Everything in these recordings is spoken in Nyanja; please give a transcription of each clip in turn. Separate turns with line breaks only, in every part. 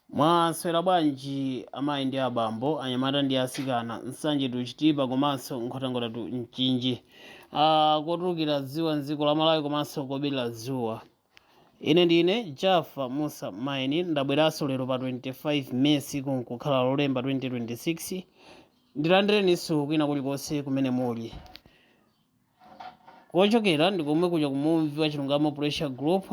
Mwaswera bwanji amayi ndi abambo, anyamata ndi asikana, nsanje tuchitipa komanso nkhotankhota mchinji. Kotulukira dzuwa m'dziko la Malawi komanso kobirira dzuwa. Ine ndine Jaffa Musa Maini, ndabweranso lero pa 25 Mei kukhala lolemba 2026. Ndilandireninso kwina kulikonse kumene muli. Kochokera ndikomwe kuja kumumvi wa Chilungamo Pressure Group.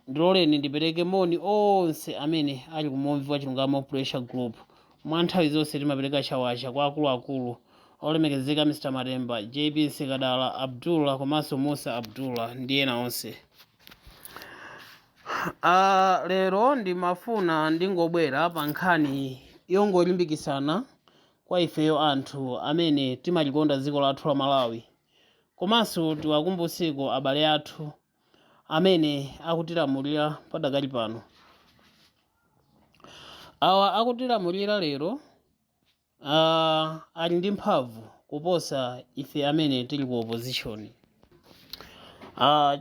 Ndiloleni ndipereke moni onse amene ali kumumvi wa Chilungamo Pressure Group. Mwa nthawi zonse timapereka chawacha kwa akuluakulu olemekezeka Mr. Matemba, JP Sekadala, Abdullah komanso Musa Abdullah ndi ena onse. Lero ndimafuna ndingobwera pa nkhani yongolimbikitsana kwa ifeyo anthu amene timalikonda dziko lathu la Malawi. Komanso tiwakumbuseko abale athu amene akutilamulira padakali pano. Awa akutilamulira lero ali ndi mphamvu kuposa ife amene tili ku opposition.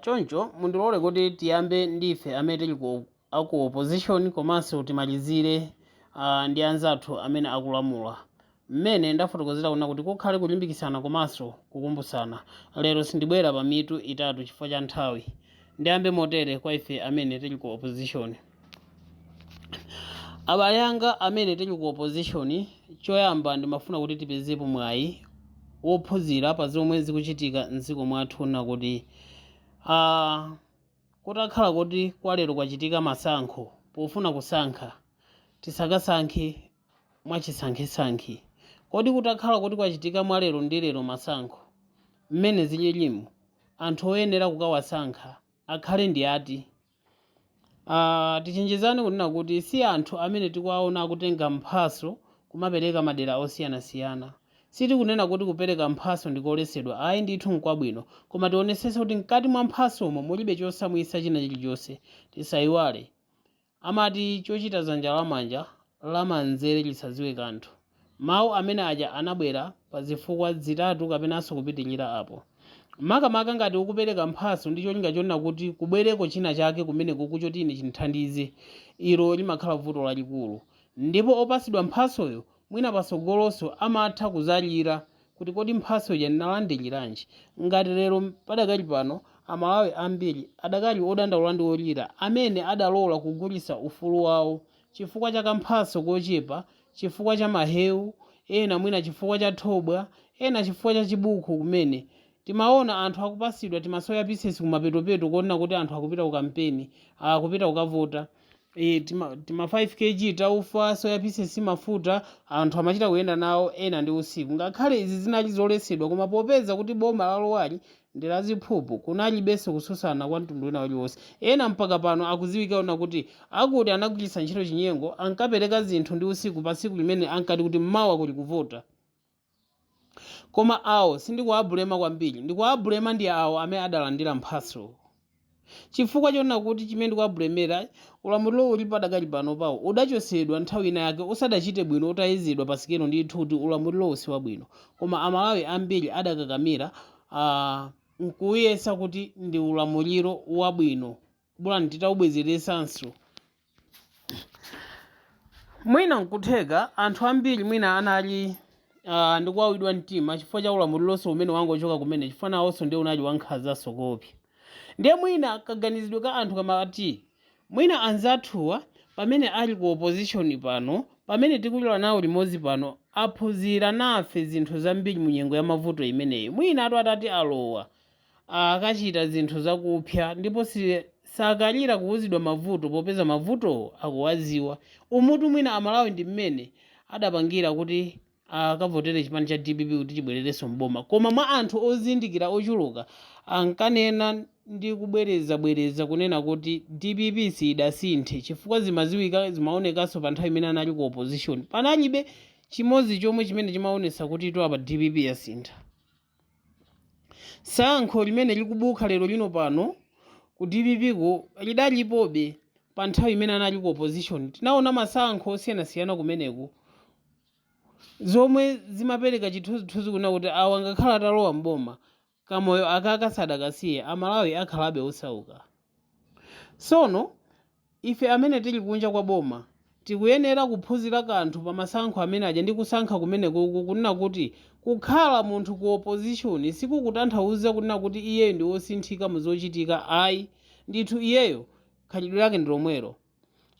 Choncho mundilole kuti tiyambe ndi ife amene tili ku opposition komanso timalizire ndi anzathu amene akulamula. Mmene ndafotokozera kuna kuti kukhale kulimbikitsana komanso kukumbusana. Lero sindibwera pa mitu itatu chifukwa cha nthawi. Ndiyambe motere kwa ife amene tili ku opposition. Abale anga amene tili ku opposition, choyamba ndimafuna kuti tipezepo mwayi wophunzira pa zomwe zikuchitika m'dziko mwathu na kuti kutakhala kuti kwa lero kwachitika masankho, pofuna kusankha tisakasankhe mwachisankhesankhe. Kodi kutakhala kuti kwachitika mwa lero ndi lero masankho, mmene zililimu anthu oyenera kukawasankha akhale ndi ati? Tichenjezane kunena kuti si anthu amene tikuwaona akutenga mphaso kumapereka madera osiyanasiyana. Sitikunena kuti kupereka mphaso ndikoletsedwa, ayi ndithu n'kwabwino, koma tionetsetse kuti mkati mwa mphasomo mulibe chosamwitsa china chilichonse. Tisayiwale amati chochita dzanja lamanja lamanzere lisadziwe kanthu. Mawu amene aja anabwera pa zifukwa zitatu kapenanso kupitirira apo. Makamaka ngati ukupereka mphaso ndi cholinga chonena kuti kubwereko china chake kumene kukuchoti ine chinthandize, ilo limakhala vuto lalikulu. Ndipo opasidwa mphasoyo mwina pasogolonso amatha kuzalira kuti kodi mphaso ija ndinalandiranji. Ngati lero padakali pano Amalawi ambiri adakali odandaula ndi olira amene adalola kugulitsa ufulu wawo chifukwa cha kamphaso kochepa, chifukwa cha mahewu, ena mwina chifukwa cha thobwa, ena chifukwa cha chibuku kumene. Timaona anthu akupasidwa timasoya pieces kumapetopeto kuona kuti anthu akupita ku kampeni, akupita kukavota. Tima 5 kg taufa, soya pieces mafuta, anthu amachita kuyenda nawo ena ndi usiku. Ngakhale izi zinali zoletsedwa koma popeza kuti boma lalowali ndi laziphuphu, kunalibenso kususana kwa mtundu wina uliwonse. Ena mpaka pano akudziwika una kuti akuti anagwiritsa ntchito chinyengo, ankapereka zinthu ndi usiku pa tsiku limene ankati kuti mmawa kuli kuvota. Koma awo sindikuwabulema kwambiri, ndikuwabulema ndi awo amene adalandira mphaso. Chifukwa chonena kuti chimene ndikuwabulemera, ulamuliro uli padakali pano pawo udachotsedwa nthawi ina yake usadachite bwino utayezedwa pasikelo ndithu kuti ulamuliro usi wabwino. Koma Amalawi ambiri adakakamira nkuyesa kuti ndi ulamuliro wabwino, bora titawubwezeresanso. Mwina nkutheka anthu ambiri mwina anali ndikuwawidwa mtima chifukwa cha ulamulilonso umene wangochoka kumene, chifukwa nawonso ndiye unali wankhanza sokopi. Ndiye mwina kaganizidwe ka anthu kamati mwina anzathuwa pamene ali ku opposition pano, pamene tikulira nawo limodzi pano, aphunzira nafe zinthu zambiri mu nyengo ya mavuto imeneyi. Mwina atati alowa akachita zinthu zakupya ndipo sakalira kuwuzidwa mavuto popeza mavuto akuwaziwa. Umutu mwina Amalawi ndi mmene adapangira kuti akavotere chipani cha DPP kuti chibwererenso mboma. Koma mwa anthu ozindikira ochuluka ankanena ndi kubwereza kunena kuti DPP sidasinthe chifukwa zimaziwika zimaonekanso pa nthawi imene anali ku opposition. Panalibe chimodzi chomwe chimene chimaonesa kuti ito apa DPP yasintha. Sankho limene likubuka lero lino pano ku DPP ko lidalipobe pa nthawi imene anali ku opposition. Tinaona masankho osiyanasiyana kumeneko zomwe zimapereka chithunzithunzi kuna kuti awa ngakhala atalowa mboma kamoyo akaka sadakasiye, Amalawi akhalabe osauka. Sono ife amene tili kunja kwa boma tikuyenera kuphunzira kanthu pa masankho amene aja ndi kusankha kumeneko kunena kuti kukhala munthu ku opposition sikukutanthauza kunena kuti iyeyo ndi wosinthika muzochitika. Ayi, ndithu iyeyo khalidwe lake ndi lomwelo.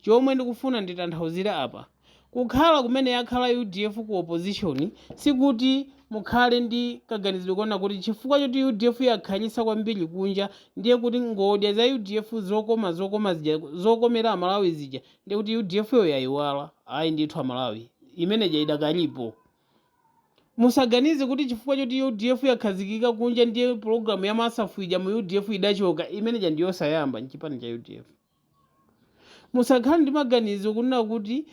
Chomwe ndikufuna nditanthauzire apa, kukhala kumene yakhala UDF ku opposition sikuti mukhale ndi kaganizidwe kuona kuti chifukwa choti UDF yakhanyisa kwambiri kunja ndiye kuti ngodya za UDF zokoma zija zokomera amalawi zija ndiye kuti UDF yo yayiwala. Ayi ndithu amalawi imeneja idakalipo. Musaganize kuti chifukwa choti UDF yakhazikika kunja ndiye programu ya masafu ija mu UDF idachoka. Imeneja ndiyosayamba mchipani cha UDF. Musakhale ndi maganizo kunena kuti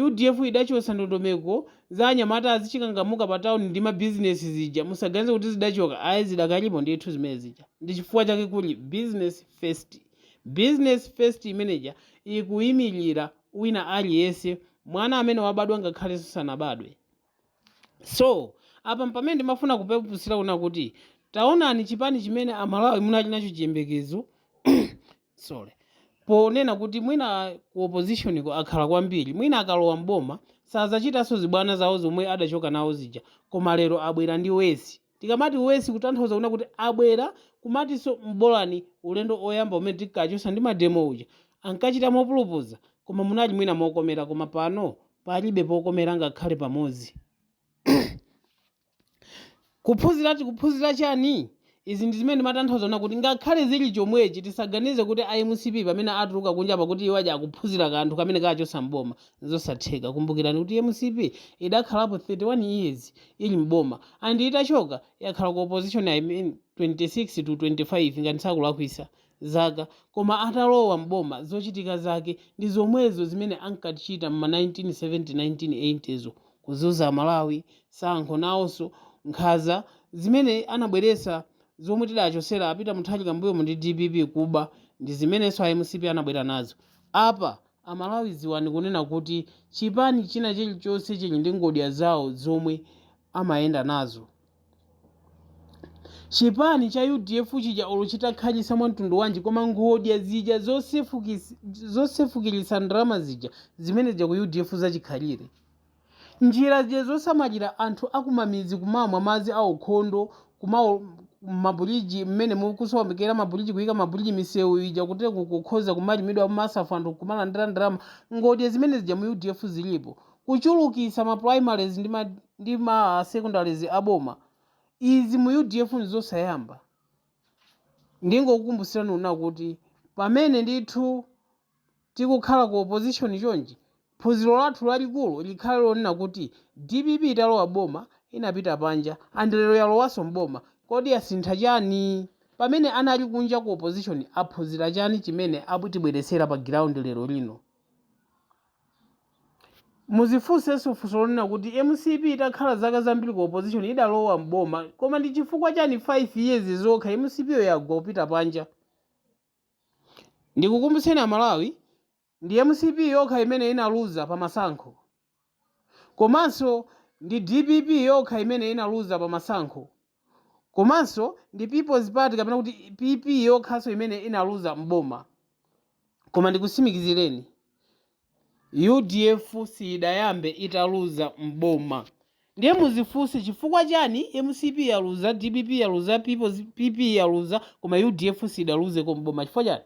UDF idachosa ndondomeko za anyamata azichikangamuka pa town ndi ma business zija. Musaganize kuti zidachoka. Ayi zidakalipo ndithu zimene zija. Ndi chifukwa chake kuli business first. Business first imeneja ikuyimirira wina aliyense, mwana amene wabadwa ngakhale sanabadwe. So apa pamene ndimafuna kupepusira kuna kuti taonani chipani chimene amalawi munali nacho chiyembekezo sorry, ponena kuti mwina ku opposition ko akhala kwambiri, mwina akalowa mboma sazachitanso zibwana zawo zomwe adachoka nawo zija, koma lero abwera ndi wesi. Tikamati wesi kutanthauza kuna kuti abwera kumatinso mbolani ulendo oyamba umene tikachosa ndi mademo uja ankachita mopulupuza, koma munali mwina mokomera, koma pano palibe pokomera ngakhale pamodzi. Kuphunzira chani? Izi ndi zimene matanthauza na kuti ngakhale zili chomwechi tisaganize kuti IMCP pamene atuluka kunja pakuti iwo aja akuphunzira kanthu kamene kachosa mboma. Zosatheka. Kumbukirani kuti IMCP idakhalapo 31 years ili mboma and itachoka yakhala ku opposition I mean 26 to 25 ngati sakulakwisa zaka, koma atalowa mboma zochitika zake ndi zomwezo zimene ankatichita mma 1970 1980 kuzuza amalawi, sankho nawonso nkhaza zimene anabweresa zomwe tidachosera apita muthali kambuyo mu ndi DPP kuba ndi zimenenso IMCP anabwera nazo. Apa amalawi ziwani kunena kuti chipani china chilichonse chili ndi ngodya zawo zomwe amayenda nazo. Chipani cha UDF chija oluchitakhanyisa mwantundu wanji, koma ngodya zija zosefukilisa ndalama zija zimene zija ku UDF zachikhalire. Njira zija zosamalira anthu akumamizi kumamwa madzi a ukhondo kumawo mabuliji mmene mukusowambikira mabuliji kuyika mabuliji misewu ija kuti kukhoza kumalimidwa masafu anthu kumalandira ndalama. Ngodya zimene zija mu UDF zilipo kuchulukisa ma primaries ndi ma secondaries aboma. Izi mu UDF nzosayamba. Ndingokukumbusirani una kuti pamene ndithu tikukhala ku opposition chonji, phunziro lathu lalikulu likhale lonena kuti DPP italowa boma inapita panja and lero yalowaso mboma. Kodi yasintha chani? Pamene anali kunja ku opposition aphunzira chani chimene akutibweresera pa ground lero lino? Muzifunsenso funso lonena kuti MCP itakhala zaka zambiri ku opposition idalowa mboma, koma ndi chifukwa chani 5 years zokha MCP yo yagwa kupita panja? Ndikukumbuseni amalawi ndi MCP yokha imene inaluza pa masankho, komanso ndi DPP yokha imene inaluza pa masankho, komanso ndi People's Party kapena kuti PP yokhaso imene inaluza mboma. Koma ndikusimikizireni UDF sidayambe italuza mboma. Ndiye muzifunse chifukwa chani MCP yaluza, DPP yaluza, PP yaluza, koma UDF sidaluze ko mboma. Chifukwa chani?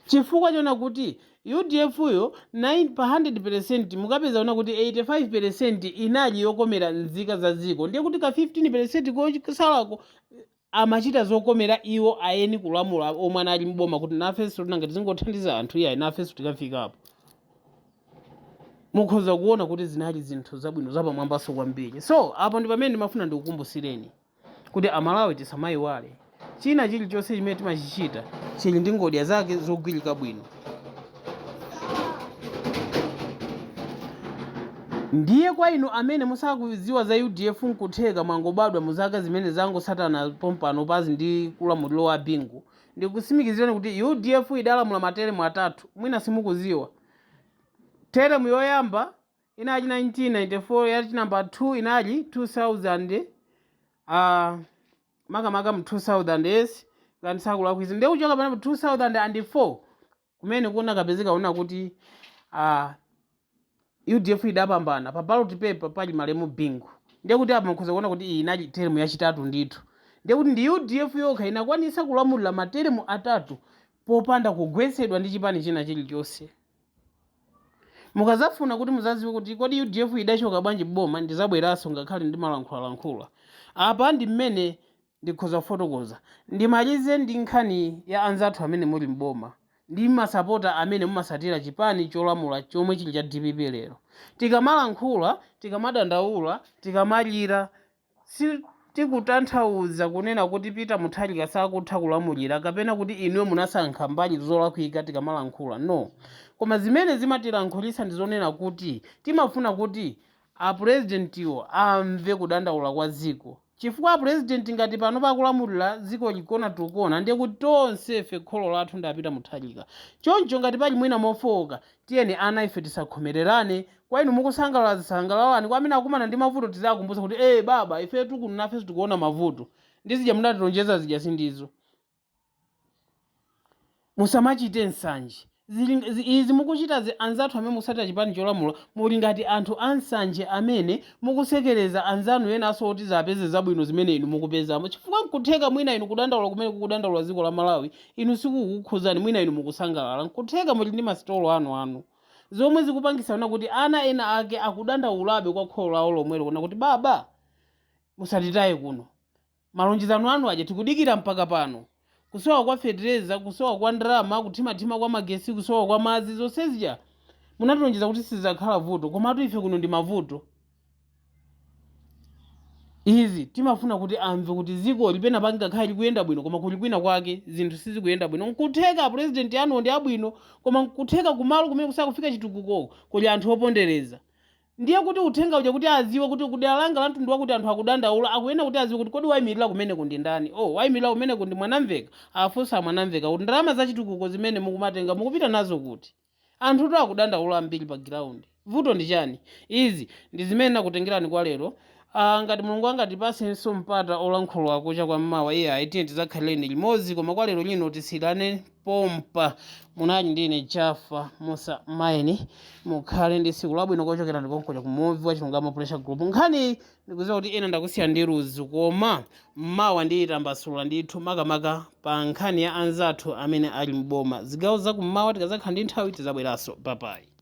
Chifukwa chona kuti UDF yo 9 pa 100% mukapeza una kuti 85% inali yokomera nzika za dziko. Ndiye kuti ka 15% kosalako amachita zokomera iwo ayeni kulamula omwe anali mboma kuti nafenso tinanga tizingothandiza anthu iya nafenso tikafika apo. Mukhoza kuona kuti zinali zinthu zabwino zapamwambaso kwambiri. So apo ndi pamene ndimafuna ndikukumbusireni kuti amalawi tisamayiwale china chilichonse chimene timachichita chili ndi ngodya zake zogwirika bwino. Ndiye kwa inu amene musakuziwa za UDF nkutheka mwangobadwa muzaka zimene zangosatana pompano pazi ndi kulamuliro wa bingu, ndikusimikizirani kuti UDF idalamula materemu atatu, mwina simukuziwa. Teremu yoyamba inali 1994, yati number 2 inali 2000 makamaka mu 2000 yes ngati sakulakwisa. Ndiye kuchoka panapo 2004 kumene kuna kapezeka una kuti UDF idapambana pa ballot paper pali Malemu Bingu. Ndiye kuti apa mukhoza kuona kuti iyi inali teremu yachitatu ndithu. Ndiye kuti ndi UDF yokha inakwanisa kulamulira materemu atatu popanda kugwetsedwa ndi chipani china chilichonse. Mukazafuna kuti muzaziwe kuti kodi UDF idachoka bwanji boma, ndizabweranso ngakhale ndi malankhula. Apa ndi mmene ndikhoza kufotokoza. Ndimalize ndi nkhani ya anzathu amene muli mboma ndi masapota amene mumasatira chipani cholamula chomwe chili cha DPP lero. Tikamalankhula, tikamadandaula, tikamalira, tikutanthauza kunena kuti Peter Mutharika sakutha kulamulira kapena kuti inuyo munasankha mbali zolakwika tikamalankhula. No. Koma zimene zimatilankhulisa ndizonena kuti timafuna kuti apurezidentiwo amve kudandaula kwa dziko. Chifukwa apurezidenti ngati pano pakulamulira dziko likona tukona ndiye kuti tonse ife kholo lathu ndi Peter Mutharika. Choncho ngati pali mwina mofowoka tiyeni ana ife tisakhomererane. Kwa inu mukusangalalani, kwa amene akumana ndi mavuto tizakumbutsa kuti baba ife nafe tikuona mavuto ndi zija munatilonjeza zija sindizo. Musamachite nsanje. Izi mukuchita anzathu amene musatira chipani cholamula muli ngati anthu ansanje amene mukusekereza anzanu ena oti zapeze zabwino zimene inu mukupezamo. Chifukwa nkutheka mwina inu kudandaula kumene kukudandaula dziko la Malawi inu sikukukhuzani, mwina inu mukusangalala. Nkutheka muli ndi masitolo anu zomwe zikupangisa kuti ana ena ake akudandaulabe kwa kholo lawo lomwelo kuna kuti baba musatitaye kuno. Malonjezano anu aja tikudikira mpaka pano. Kusowa kwa fetereza, kusowa kwa ndalama, kuthimathima kwa magesi, kusowa kwa madzi, zonse zija munatilonjeza kuti sizakhala vuto, komatu ife kuno ndi mavuto. Izi timafuna kuti amve kuti dziko lipena pangakhale likuyenda bwino koma kuli kwina kwake zinthu sizikuyenda bwino. Nkutheka president anu ndi abwino koma nkutheka kumalo kumene kusakufika chitukuko kuli anthu opondereza. Ndiye kuti uthenga uja kuti aziwe kuti kudera langa la mtundu wakuti anthu akudandaula akuyenda kuti aziwe kuti kodi wayimirira kumene kundi ndani. Wayimirira kumene kundi Mwanamveka, afunsa Mwanamveka kuti ndalama zachitukuko zimene mukumatenga mukupita nazo kuti. Anthu to akudandaula ambiri pa ground. Vuto ndi chani? Izi ndi zimene nakutengerani kwa lero. Ngati Mulungu angatipasenso mpata olankhula kucha kwa mmawa aitiye tidzakhaleni limodzi, koma kwa lero lino tisiyirane pompa. Munali ndine Chafa Musa Maini. Mukhale ndi tsiku labwino kochokera ndikonkocha kumuvi wa Chilungamo Pressure Group. Nkhani ndikudziwa kuti ena ndakusiya ndi ludzu koma mmawa ndiyitambasula ndithu makamaka pa nkhani ya anzathu amene ali mboma. Zigawo za kummawa tikadzakhala ndi nthawi tidzabweranso. Bye bye.